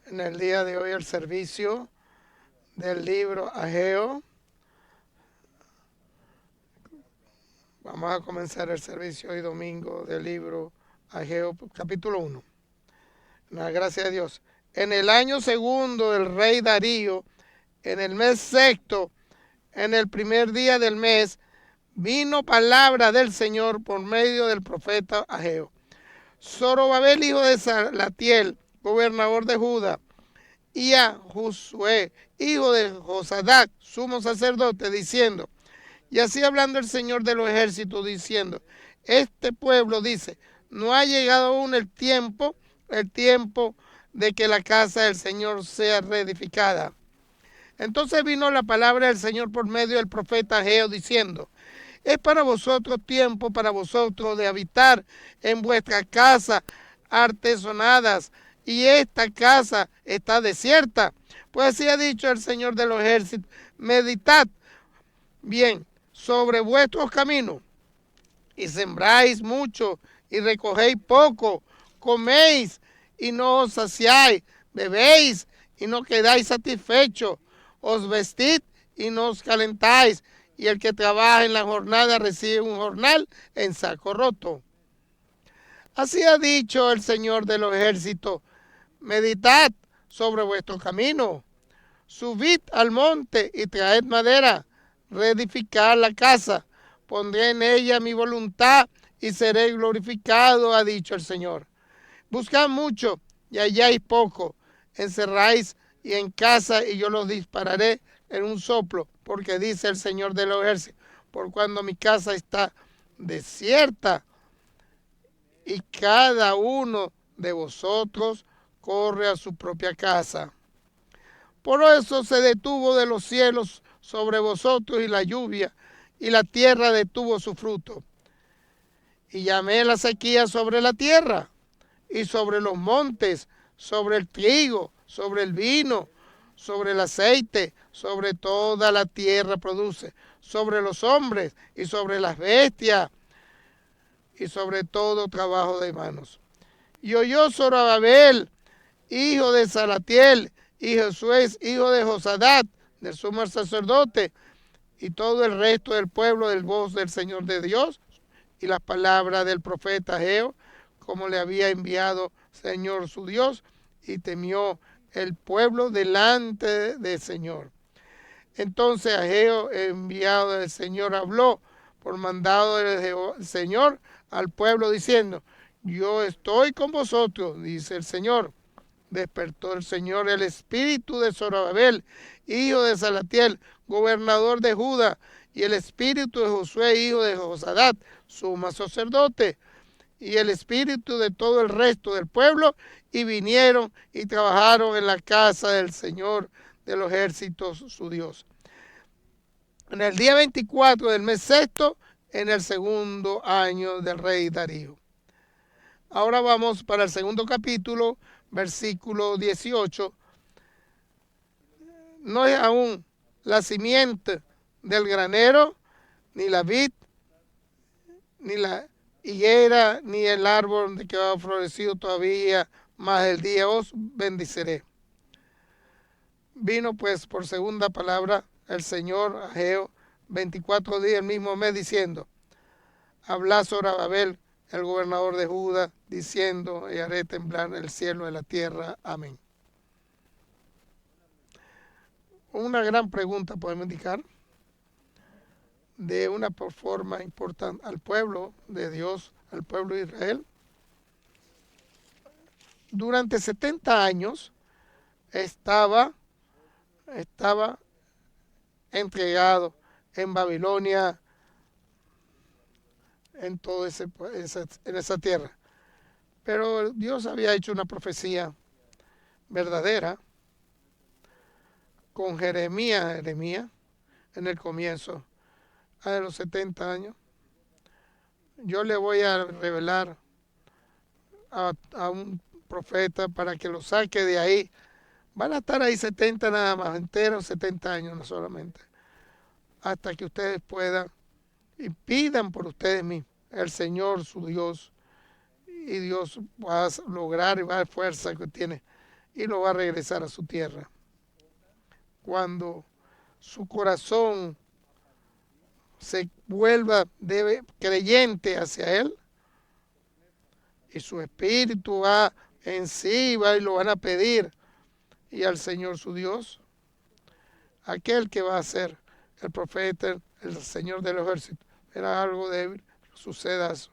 En el día de hoy el servicio del libro Ageo. Vamos a comenzar el servicio hoy domingo del libro Ageo, capítulo 1. La gracia de Dios. En el año segundo del rey Darío, en el mes sexto, en el primer día del mes, vino palabra del Señor por medio del profeta Ageo. Zorobabel, hijo de Salatiel, gobernador de Judá, y a Josué, hijo de Josadac, sumo sacerdote, diciendo, y así hablando el Señor de los ejércitos, diciendo, este pueblo dice, no ha llegado aún el tiempo de que la casa del Señor sea reedificada. Entonces vino la palabra del Señor por medio del profeta Ageo, diciendo, es para vosotros tiempo, para vosotros de habitar en vuestras casas artesonadas, y esta casa está desierta. Pues así ha dicho el Señor de los ejércitos, meditad bien sobre vuestros caminos, y sembráis mucho, y recogéis poco, coméis y no os saciáis, bebéis y no quedáis satisfechos, os vestid y no os calentáis, y el que trabaja en la jornada recibe un jornal en saco roto. Así ha dicho el Señor de los ejércitos, meditad sobre vuestro camino, subid al monte y traed madera, reedificad la casa, pondré en ella mi voluntad y seré glorificado, ha dicho el Señor. Buscad mucho y halláis poco, encerráis y en casa y yo los dispararé en un soplo, porque dice el Señor de los ejércitos, por cuando mi casa está desierta y cada uno de vosotros corre a su propia casa. Por eso se detuvo de los cielos sobre vosotros y la lluvia, y la tierra detuvo su fruto. Y llamé la sequía sobre la tierra, y sobre los montes, sobre el trigo, sobre el vino, sobre el aceite, sobre toda la tierra produce, sobre los hombres y sobre las bestias, y sobre todo trabajo de manos. Y oyó Zorobabel, hijo de Salatiel, y Josué, hijo de Josadac, del sumo sacerdote, y todo el resto del pueblo del voz del Señor de Dios, y las palabras del profeta Ageo, como le había enviado Señor su Dios, y temió el pueblo delante del Señor. Entonces Ageo, enviado del Señor, habló por mandado del Señor al pueblo, diciendo, yo estoy con vosotros, dice el Señor. Despertó el Señor el espíritu de Zorobabel, hijo de Salatiel, gobernador de Judá, y el espíritu de Josué, hijo de Josadac, sumo sacerdote, y el espíritu de todo el resto del pueblo, y vinieron y trabajaron en la casa del Señor de los ejércitos, su Dios. En el día 24 del mes sexto, en el segundo año del rey Darío. Ahora vamos para el segundo capítulo, versículo 18. No es aún la simiente del granero, ni la vid, ni la higuera, ni el árbol que ha florecido todavía, mas el día os bendiciré. Vino pues por segunda palabra el Señor a Ageo 24 días el mismo mes, diciendo, habla Zorobabel, el gobernador de Judá, diciendo, y haré temblar el cielo y la tierra. Amén. Una gran pregunta podemos indicar de una forma importante al pueblo de Dios, al pueblo de Israel. Durante 70 años estaba entregado en Babilonia, en toda esa tierra. Pero Dios había hecho una profecía verdadera con Jeremías en el comienzo de los 70 años. Yo le voy a revelar a un profeta para que lo saque de ahí. Van a estar ahí 70 nada más, enteros 70 años no solamente, hasta que ustedes puedan y pidan por ustedes mismos, el Señor su Dios, y Dios va a lograr y va a dar fuerza que tiene y lo va a regresar a su tierra. Cuando su corazón se vuelva creyente hacia Él y su espíritu va en sí, va y lo van a pedir y al Señor su Dios, aquel que va a ser el profeta, el Señor del ejército, era algo débil, suceda eso.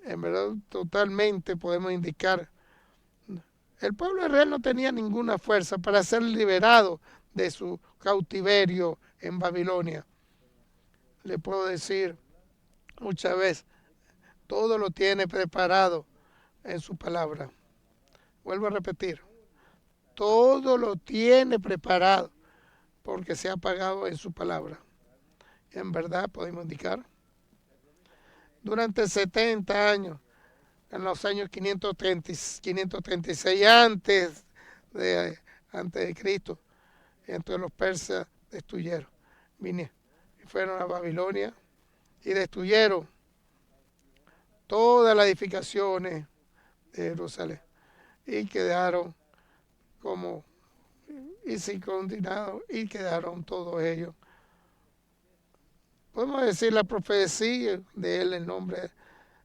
En verdad, totalmente podemos indicar, el pueblo de Israel no tenía ninguna fuerza para ser liberado de su cautiverio en Babilonia. Le puedo decir muchas veces, todo lo tiene preparado en su palabra. Vuelvo a repetir, todo lo tiene preparado porque se ha pagado en su palabra. En verdad podemos indicar, durante 70 años, en los años 536 antes de Cristo, entonces los persas destruyeron, fueron a Babilonia y destruyeron todas las edificaciones de Jerusalén y quedaron como y sin continuado y quedaron todos ellos. Podemos decir la profecía de él, el nombre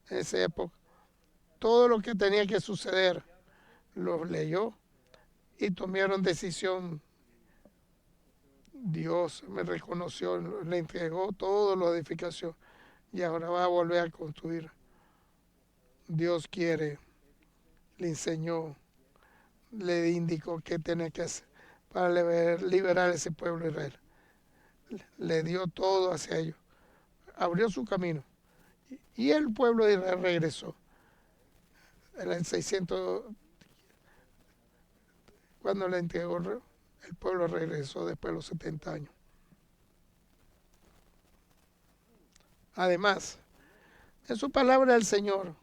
en esa época. Todo lo que tenía que suceder los leyó y tomaron decisión. Dios me reconoció, le entregó toda la edificación y ahora va a volver a construir. Dios quiere, le enseñó, le indicó qué tenía que hacer para liberar a ese pueblo de Israel. Le dio todo hacia ellos, abrió su camino y el pueblo de Israel regresó. En el 600, cuando le entregó, el pueblo regresó después de los 70 años. Además, en su palabra del Señor,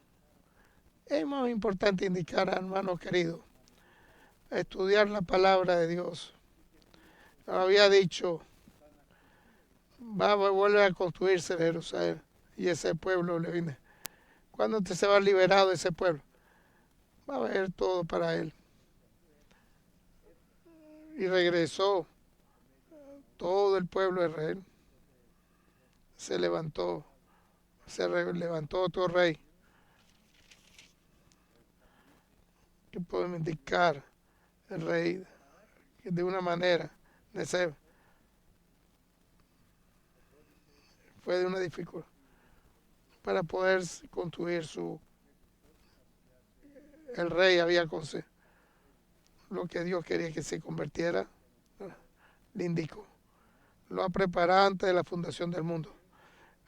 es muy importante indicar, hermanos queridos, estudiar la palabra de Dios. Había dicho, va a volver a construirse Jerusalén y ese pueblo le viene. Cuando usted se va liberado de ese pueblo, va a haber todo para él. Y regresó todo el pueblo de Israel. Se levantó otro rey. Que podemos indicar el rey de una manera fue de una dificultad para poder construir el rey había conseguido lo que Dios quería que se convirtiera, le indicó, lo ha preparado antes de la fundación del mundo.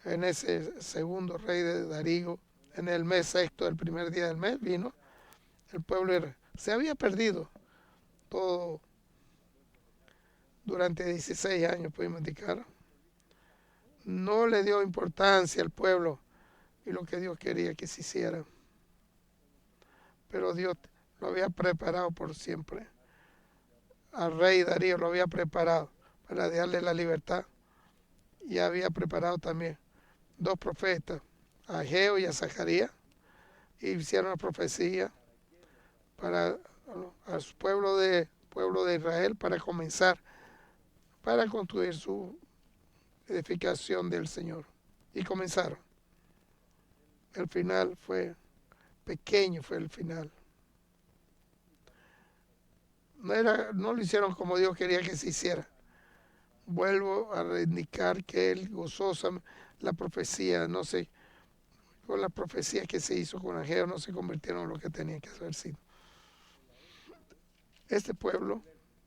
En ese segundo rey de Darío, en el mes sexto, el primer día del mes, vino el pueblo. Se había perdido todo durante 16 años, podemos indicar. No le dio importancia al pueblo y lo que Dios quería que se hiciera. Pero Dios lo había preparado por siempre. Al rey Darío lo había preparado para darle la libertad y había preparado también 2 profetas, a Ageo y a Zacarías, y hicieron la profecía para al pueblo de Israel para comenzar, para construir su edificación del Señor. Y comenzaron. El final fue pequeño, fue el final. No lo hicieron como Dios quería que se hiciera. Vuelvo a indicar que él gozosa la profecía, no sé, con la profecía que se hizo con Ageo no se convirtieron en lo que tenían que haber sido. Este pueblo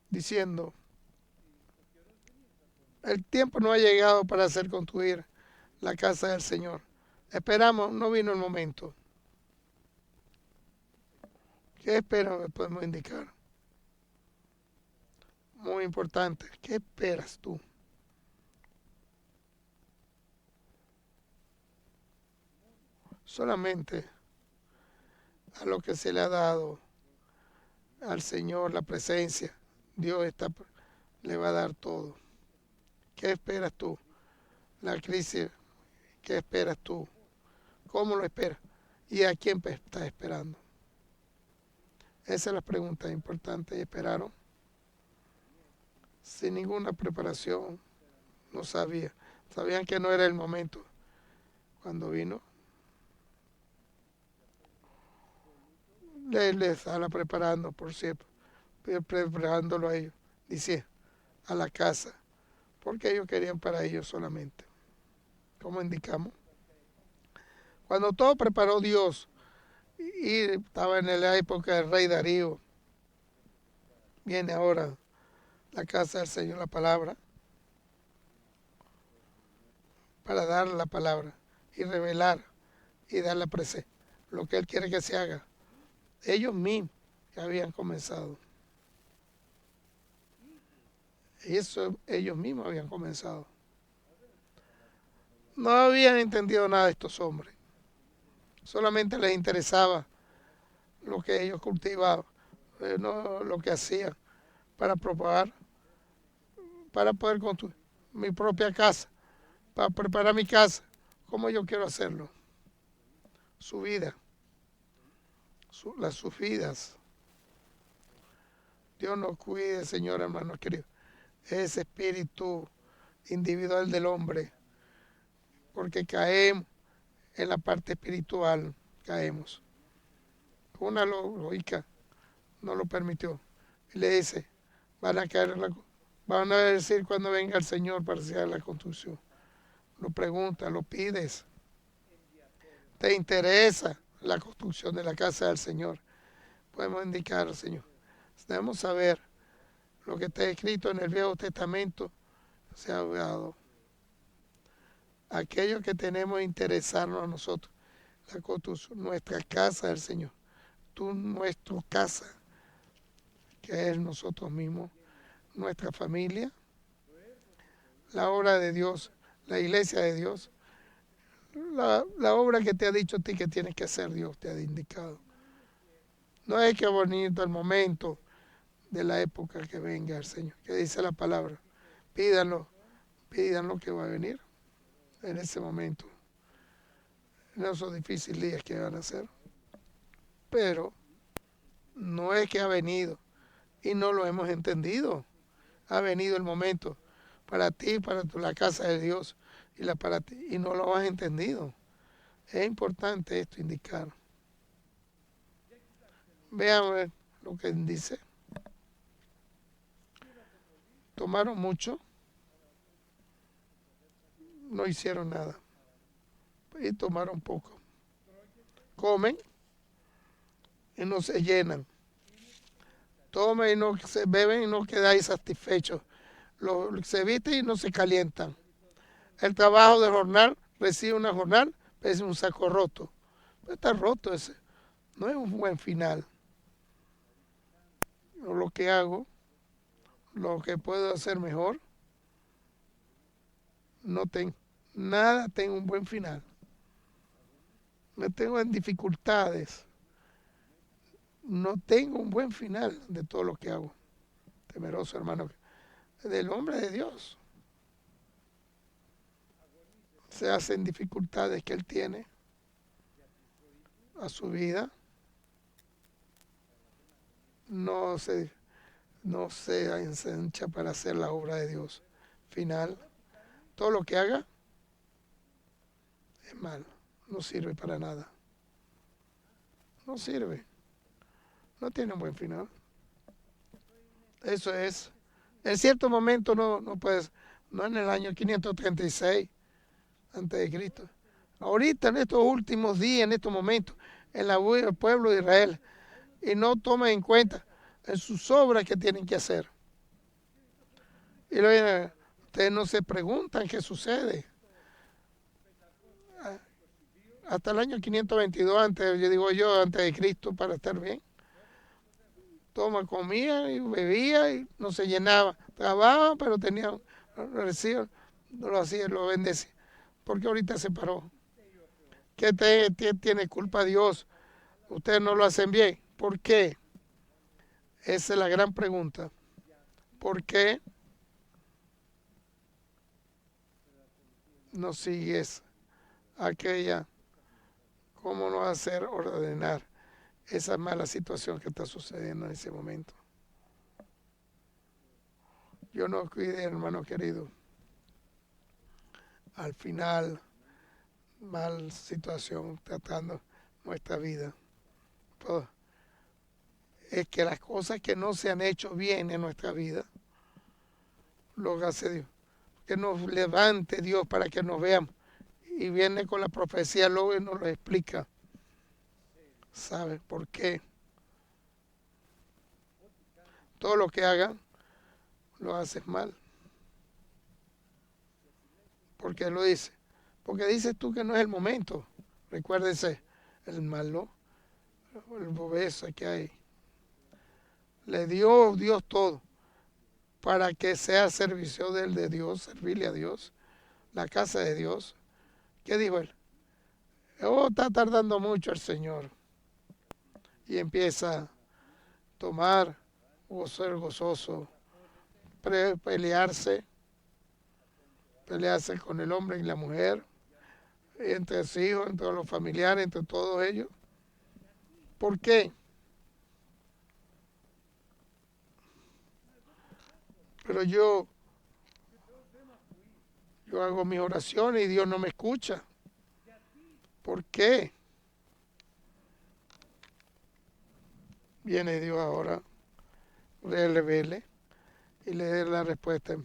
diciendo, el tiempo no ha llegado para hacer construir la casa del Señor. Esperamos, no vino el momento. ¿Qué esperan? Podemos indicar. Muy importante, ¿qué esperas tú? Solamente a lo que se le ha dado al Señor, la presencia, Dios le va a dar todo. ¿Qué esperas tú? La crisis, ¿qué esperas tú? ¿Cómo lo esperas? ¿Y a quién está esperando? Esa es la pregunta importante. Y esperaron sin ninguna preparación. No sabían. Sabían que no era el momento. Cuando vino, les estaba preparando, por cierto, preparándolo a ellos. Dice, a la casa. Porque ellos querían para ellos solamente. Como indicamos. Cuando todo preparó Dios, y estaba en la época del rey Darío, viene ahora la casa del Señor, la palabra, para dar la palabra y revelar y dar la presencia, lo que Él quiere que se haga. Ellos mismos que habían comenzado. Eso ellos mismos habían comenzado. No habían entendido nada de estos hombres. Solamente les interesaba lo que ellos cultivaban, no lo que hacían para propagar, para poder construir mi propia casa, para preparar mi casa, como yo quiero hacerlo. Su vida, sus vidas. Dios nos cuide, Señor, hermanos queridos. Ese espíritu individual del hombre, porque caemos en la parte espiritual, caemos. Una lógica no lo permitió. Y le dice, van a decir cuando venga el Señor para hacer la construcción. Lo pregunta, lo pides. ¿Te interesa la construcción de la casa del Señor? Podemos indicar al Señor. Debemos saber lo que está escrito en el Viejo Testamento se ha dado. Aquello que tenemos que interesarnos a nosotros, la construcción, nuestra casa del Señor. Nuestra casa, que es nosotros mismos, nuestra familia, la obra de Dios, la iglesia de Dios, la obra que te ha dicho a ti que tienes que hacer, Dios te ha indicado. No es que bonito el momento de la época que venga el Señor, que dice la palabra. Pídanlo que va a venir en ese momento, en esos difíciles días que van a ser. Pero no es que ha venido y no lo hemos entendido. Ha venido el momento para ti, para la casa de Dios para ti, y no lo has entendido. Es importante esto indicar. Vean lo que dice. Tomaron mucho, no hicieron nada. Y tomaron poco. Comen y no se llenan. Tomen y no se beben y no quedáis satisfechos. Se visten y no se calientan. El trabajo de jornal, recibe una jornal, es un saco roto. Pero está roto ese. No es un buen final. Lo que hago, lo que puedo hacer mejor, no tengo. Nada tengo un buen final. Me tengo en dificultades. No tengo un buen final de todo lo que hago. Temeroso, hermano, del hombre de Dios. Se hacen dificultades que él tiene a su vida. No se ensancha para hacer la obra de Dios. Final, todo lo que haga es malo. No sirve para nada. No sirve. No tiene un buen final. Eso es. En cierto momento no puedes, no en el año 536 antes de Cristo. Ahorita en estos últimos días, en estos momentos, en el pueblo de Israel, y no toman en cuenta en sus obras que tienen que hacer. Y luego ustedes no se preguntan qué sucede. Hasta el año 522 antes de Cristo, para estar bien. Comía y bebía y no se llenaba. Trabajaba, pero tenía recibo, lo hacía, lo bendecía. Porque ahorita se paró. ¿Qué tiene culpa Dios? Ustedes no lo hacen bien. ¿Por qué? Esa es la gran pregunta. ¿Por qué no sigues aquella cómo no hacer ordenar esa mala situación que está sucediendo en ese momento. Yo no cuide, hermano querido. Al final, mal situación tratando nuestra vida. Pues, es que las cosas que no se han hecho bien en nuestra vida, lo hace Dios. Que nos levante Dios para que nos veamos. Y viene con la profecía luego y nos lo explica. ¿Sabe por qué? Todo lo que hagan, lo haces mal. ¿Por qué lo dice? Porque dices tú que no es el momento. Recuérdese, el malo, el bobeza que hay. Le dio Dios todo para que sea servicio del de Dios, servirle a Dios, la casa de Dios. ¿Qué dijo él? Oh, está tardando mucho el Señor. Y empieza a tomar o ser gozoso, pelearse con el hombre y la mujer, entre sus hijos, entre los familiares, entre todos ellos. ¿Por qué? Pero yo hago mis oraciones y Dios no me escucha. ¿Por qué? Viene Dios ahora, revele y le dé la respuesta,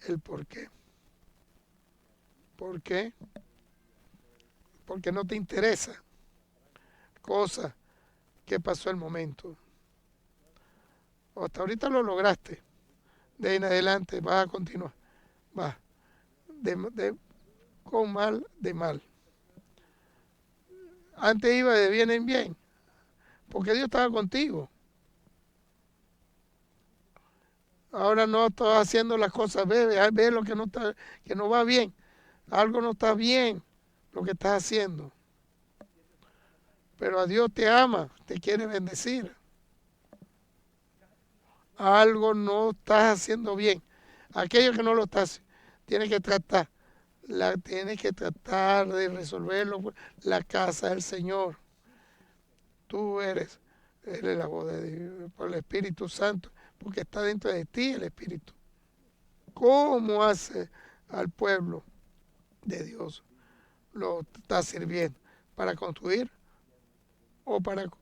el por qué. ¿Por qué? Porque no te interesa cosas que pasó el momento. Hasta ahorita lo lograste. De ahí en adelante vas a continuar. Vas con mal, de mal. Antes iba de bien en bien, porque Dios estaba contigo. Ahora no estás haciendo las cosas, ve lo que que no va bien. Algo no está bien lo que estás haciendo. Pero a Dios te ama, te quiere bendecir. Algo no estás haciendo bien. Aquello que no lo estás, tienes que tratar. Tienes que tratar de resolverlo. La casa del Señor. Tú eres la voz de Dios, por el Espíritu Santo, porque está dentro de ti el Espíritu. ¿Cómo hace al pueblo de Dios? Lo está sirviendo para construir o para los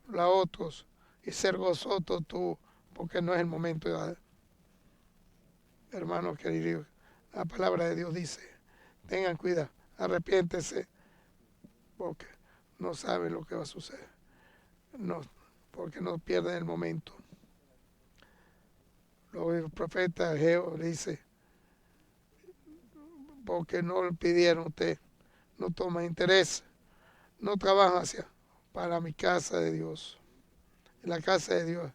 otros y ser gozoso tú, porque no es el momento de, hermanos queridos. La palabra de Dios dice, tengan cuidado, arrepiéntese, porque no saben lo que va a suceder. No, porque no pierden el momento. Los profetas Geo dice, porque no le pidieron a usted, no toma interés, no trabaja para mi casa de Dios. En la casa de Dios,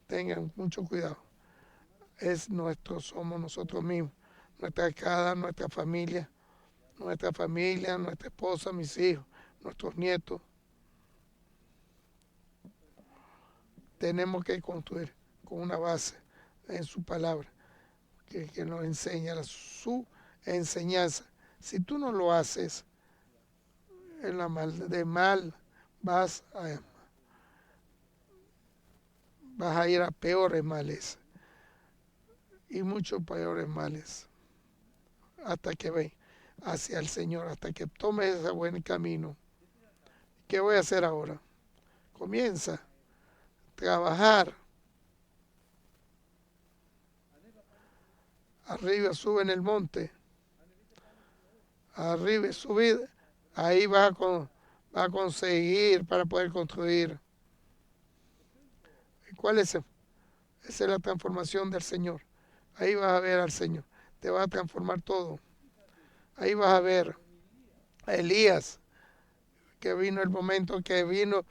tengan mucho cuidado. Es nuestro, somos nosotros mismos, nuestra casa, nuestra familia, nuestra esposa, mis hijos, nuestros nietos. Tenemos que construir con una base en su palabra, que nos enseña su enseñanza. Si tú no lo haces, en la de mal vas a ir a peores males y muchos peores males hasta que ve hacia el Señor, hasta que tomes ese buen camino. ¿Qué voy a hacer ahora? Comienza a trabajar. Arriba sube en el monte. Arriba subir. Ahí vas a conseguir para poder construir. ¿Cuál es? Esa es la transformación del Señor. Ahí vas a ver al Señor. Te va a transformar todo. Ahí vas a ver a Elías, que vino el momento que vino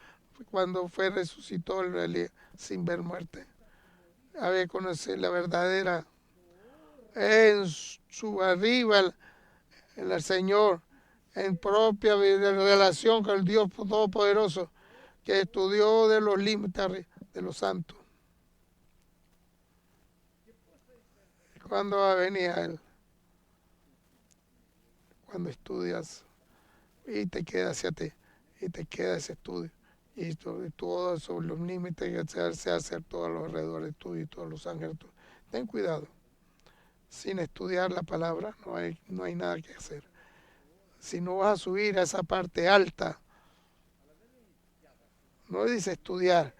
cuando resucitó el Elías sin ver muerte. A ver, conocer la verdadera en su arriba en el Señor, en propia relación con el Dios Todopoderoso, que estudió de los límites de los santos. ¿Cuándo va a venir a Él? Cuando estudias y te queda hacia ti, y te queda ese estudio. Y todo sobre los límites que se hace todo a los alrededores tuyos y todos los ángeles tuyos. Ten cuidado. Sin estudiar la palabra no hay nada que hacer. Si no vas a subir a esa parte alta, no dice estudiar,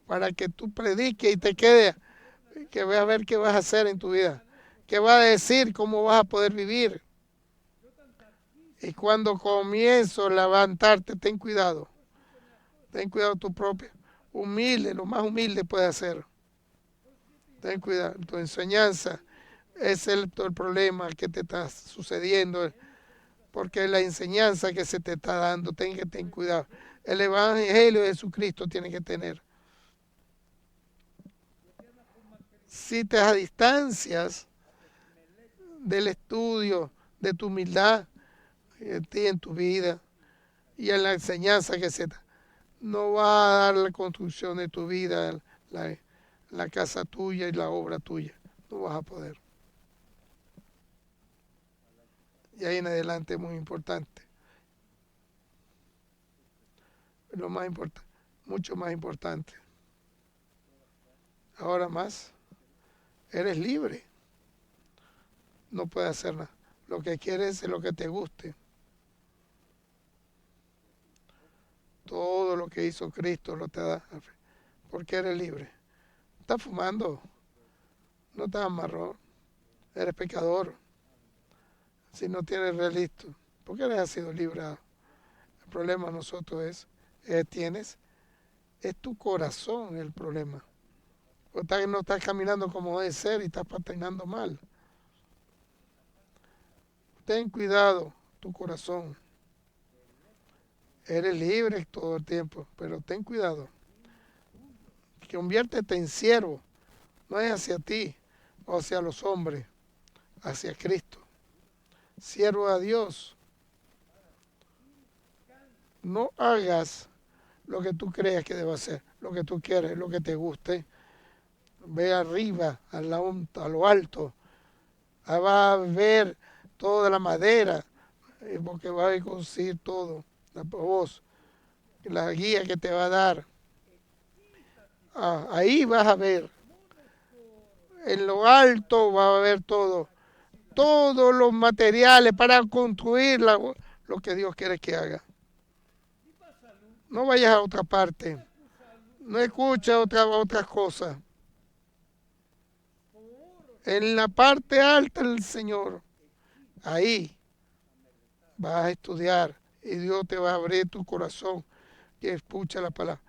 para que tú prediques y te quede, que veas a ver qué vas a hacer en tu vida, qué vas a decir, cómo vas a poder vivir. Y cuando comienzo a levantarte, ten cuidado tu propio, humilde, lo más humilde puedes hacer. Ten cuidado, tu enseñanza es el problema que te está sucediendo, porque es la enseñanza que se te está dando, ten cuidado. El Evangelio de Jesucristo tiene que tener. Si te distancias del estudio, de tu humildad, en ti, en tu vida, y en la enseñanza que se da, no va a dar la construcción de tu vida, la casa tuya y la obra tuya. No vas a poder. Y ahí en adelante es muy importante. Lo más importante, mucho más importante. Ahora más, eres libre. No puedes hacer nada. Lo que quieres es lo que te guste. Todo lo que hizo Cristo lo te da. Porque eres libre. Estás fumando. No estás amarrado. Eres pecador. Si no tienes relisto. ¿Por qué has sido librado? El problema nosotros es tu corazón el problema. O no estás caminando como debe ser y estás patinando mal. Ten cuidado tu corazón. Eres libre todo el tiempo, pero ten cuidado. Conviértete en siervo. No es hacia ti o hacia los hombres, hacia Cristo. Siervo a Dios. No hagas lo que tú creas que debo hacer, lo que tú quieres, lo que te guste. Ve arriba, a lo alto. Va a ver toda la madera, porque va a conseguir todo, la voz, la guía que te va a dar. Ahí vas a ver. En lo alto va a ver todo. Todos los materiales para construir lo que Dios quiere que haga. No vayas a otra parte. No escuches otras cosas. En la parte alta del Señor, ahí vas a estudiar y Dios te va a abrir tu corazón y escucha la palabra.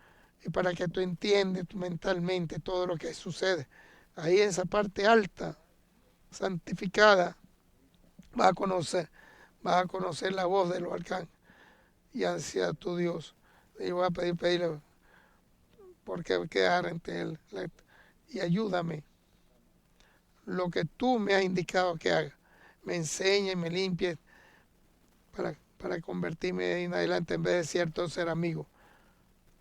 Y para que tú entiendas mentalmente todo lo que sucede. Ahí en esa parte alta, santificada, vas a conocer la voz de los arcángeles y hacia tu Dios. Y voy a pedirle porque quedar ante Él. Y ayúdame. Lo que tú me has indicado que haga. Me enseñe, me limpie para convertirme en adelante en vez de cierto ser amigo.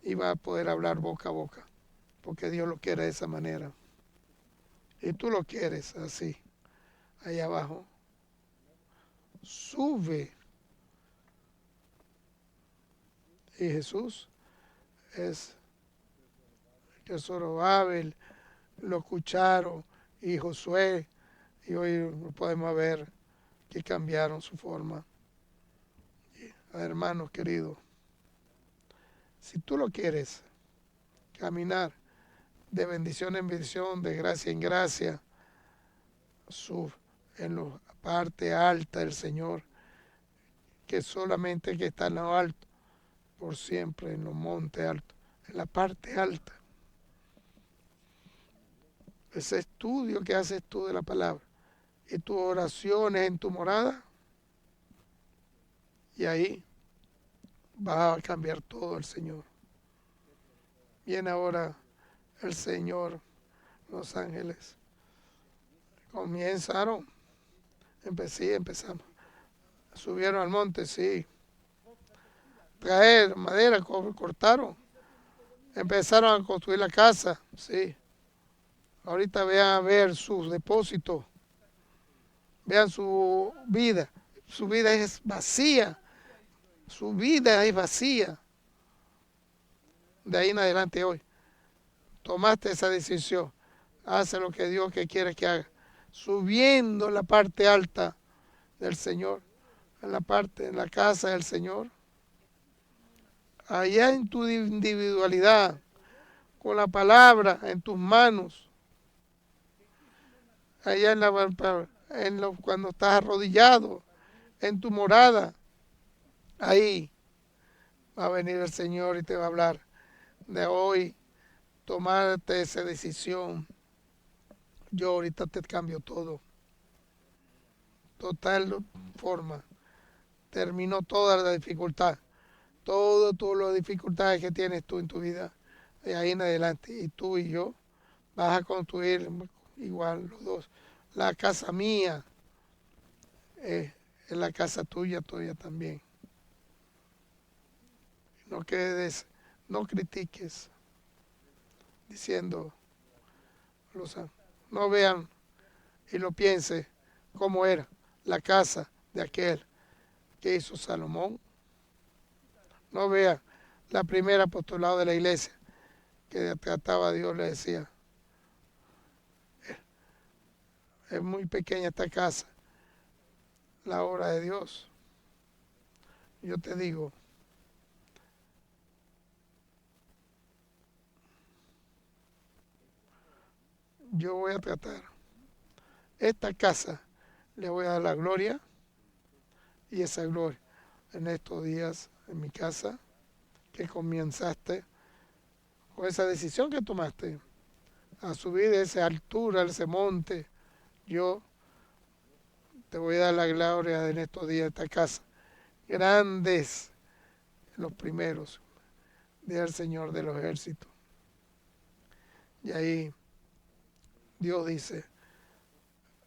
Y va a poder hablar boca a boca. Porque Dios lo quiere de esa manera. Y tú lo quieres así. Ahí abajo. Sube. Y Jesús es que Zorobabel lo escucharon y Josué, y hoy podemos ver que cambiaron su forma. Hermanos queridos, si tú lo quieres caminar de bendición en bendición, de gracia en gracia, en la parte alta del Señor, que solamente que está en lo alto, por siempre en los montes altos, en la parte alta. Ese estudio que haces tú de la palabra y tus oraciones en tu morada, y ahí va a cambiar todo el Señor. Viene ahora el Señor, los ángeles. Empezamos. Subieron al monte, sí. Traer madera, cortaron. Empezaron a construir la casa, sí. Ahorita vean a ver sus depósitos. Vean su vida. Su vida es vacía. Su vida es vacía. De ahí en adelante hoy. Tomaste esa decisión. Hace lo que Dios que quiere que haga. Subiendo la parte alta del Señor. En la casa del Señor. Allá en tu individualidad. Con la palabra en tus manos. Allá cuando estás arrodillado. En tu morada. Ahí va a venir el Señor y te va a hablar de hoy. Tomarte esa decisión. Yo ahorita te cambio todo. Total forma. Terminó toda la dificultad. Todas las dificultades que tienes tú en tu vida. De ahí en adelante. Y tú y yo vas a construir igual los dos. La casa mía es la casa tuya también. No quedes, no critiques diciendo, no vean y lo piense cómo era la casa de aquel que hizo Salomón. No vean la primera apostolado de la iglesia que trataba a Dios, le decía, es muy pequeña esta casa, la obra de Dios. Yo te digo, yo voy a tratar esta casa, le voy a dar la gloria y esa gloria en estos días en mi casa que comenzaste con esa decisión que tomaste a subir de esa altura, ese monte. Yo te voy a dar la gloria en estos días de esta casa. Grandes los primeros, del Señor de los ejércitos. Y ahí Dios dice,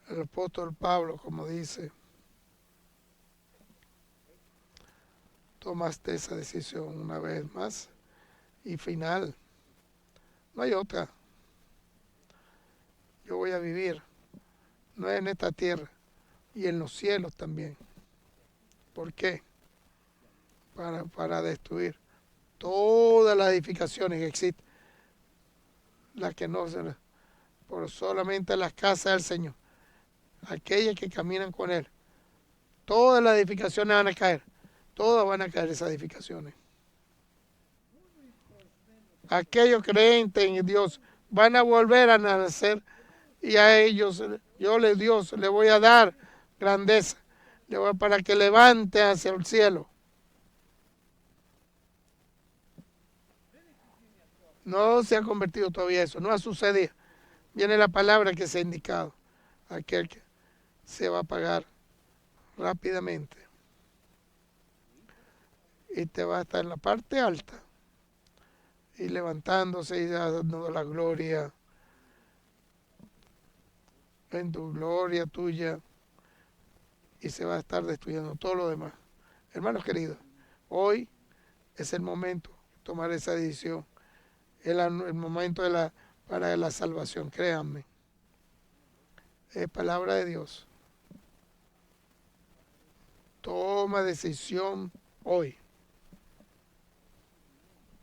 el apóstol Pablo, como dice, tomaste esa decisión una vez más y final. No hay otra. Yo voy a vivir, no en esta tierra, y en los cielos también. ¿Por qué? Para destruir todas las edificaciones que existen, las que no se por solamente las casas del Señor, aquellas que caminan con Él. Todas las edificaciones van a caer, todas van a caer esas edificaciones. Aquellos creyentes en Dios van a volver a nacer y a ellos Dios le voy a dar grandeza, para que levante hacia el cielo. No se ha convertido todavía eso, no ha sucedido. Viene la palabra que se ha indicado, aquel que se va a pagar rápidamente y te va a estar en la parte alta y levantándose y dando la gloria en tu gloria tuya y se va a estar destruyendo todo lo demás. Hermanos queridos, hoy es el momento de tomar esa decisión, el momento para la salvación, créanme. Es palabra de Dios. Toma decisión hoy.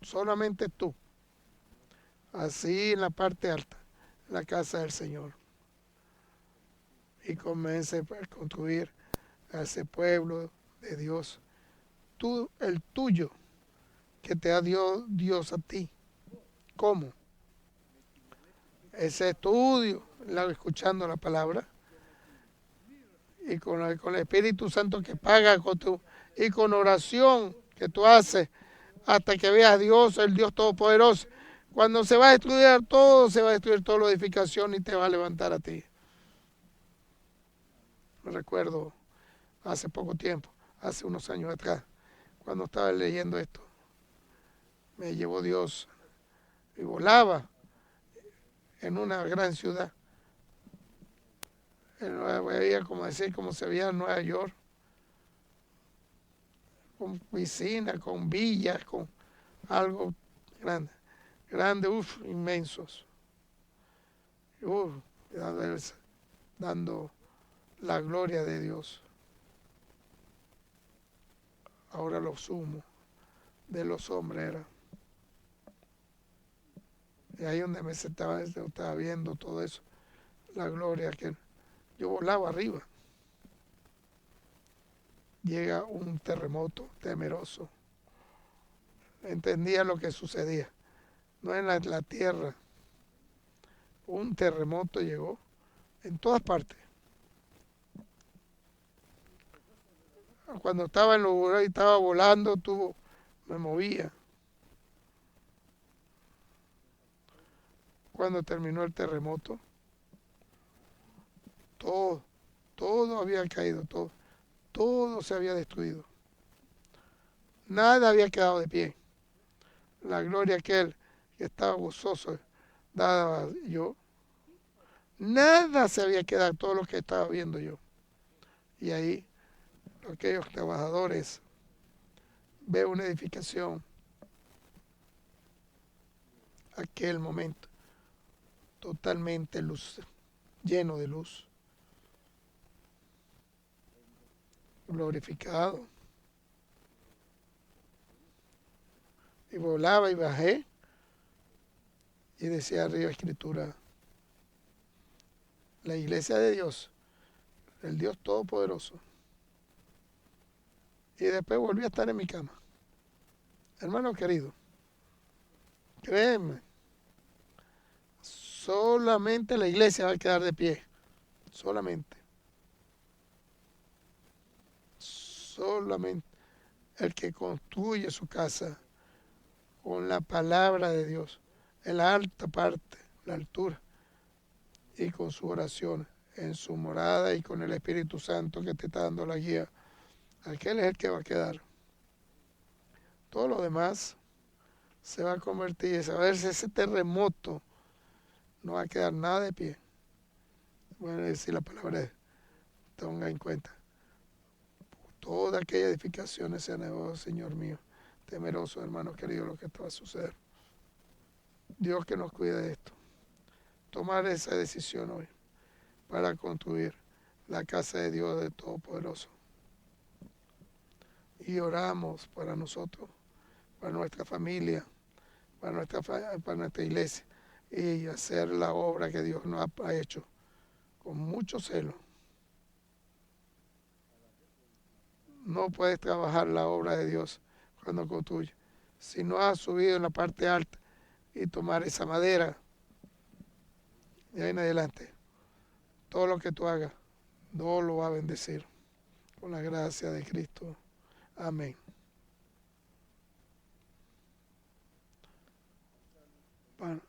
Solamente tú. Así en la parte alta, en la casa del Señor. Y comience a construir a ese pueblo de Dios. Tú, el tuyo, que te ha dio Dios a ti. ¿Cómo? Ese estudio, escuchando la palabra. Y con el Espíritu Santo que paga y con oración que tú haces hasta que veas a Dios, el Dios Todopoderoso. Cuando se va a destruir todo, se va a destruir toda la edificación y te va a levantar a ti. Me recuerdo hace poco tiempo, hace unos años atrás, cuando estaba leyendo esto, me llevó Dios y volaba en una gran ciudad. Veía como se veía en Nueva York, con piscinas, con villas, con algo grande, inmensos. Dando la gloria de Dios. ahora lo sumo de los hombres era. Y ahí donde me sentaba, estaba viendo todo eso, la gloria que yo volaba arriba. Llega un terremoto temeroso. Entendía lo que sucedía. No en la tierra. Un terremoto llegó en todas partes. Cuando estaba en lugar y estaba volando, me movía. Cuando terminó el terremoto, todo, todo había caído, todo se había destruido. Nada había quedado de pie. La gloria aquel que estaba gozoso daba yo. Nada se había quedado, todo lo que estaba viendo yo. Y ahí, aquellos trabajadores, veo una edificación, aquel momento, totalmente luz, lleno de luz, glorificado. Y volaba y bajé y decía arriba escritura, la iglesia de Dios, el Dios Todopoderoso. Y después volví a estar en mi cama. Hermano querido, créeme, solamente la iglesia va a quedar de pie. Solamente. Solamente el que construye su casa con la palabra de Dios, en la alta parte, la altura, y con su oración, en su morada y con el Espíritu Santo que te está dando la guía, aquel es el que va a quedar. Todo lo demás se va a convertir, se va a ver ese terremoto, no va a quedar nada de pie. Bueno, decir la palabra, tenga en cuenta. Toda aquella edificación se negó, Señor mío, temeroso, hermano querido, lo que está a suceder. Dios que nos cuide de esto. Tomar esa decisión hoy para construir la casa de Dios de Todopoderoso. Y oramos para nosotros, para nuestra familia, para nuestra iglesia y hacer la obra que Dios nos ha hecho con mucho celo. No puedes trabajar la obra de Dios cuando construyes. Si no has subido en la parte alta y tomar esa madera, de ahí en adelante, todo lo que tú hagas, Dios lo va a bendecir. Con la gracia de Cristo. Amén. Bueno.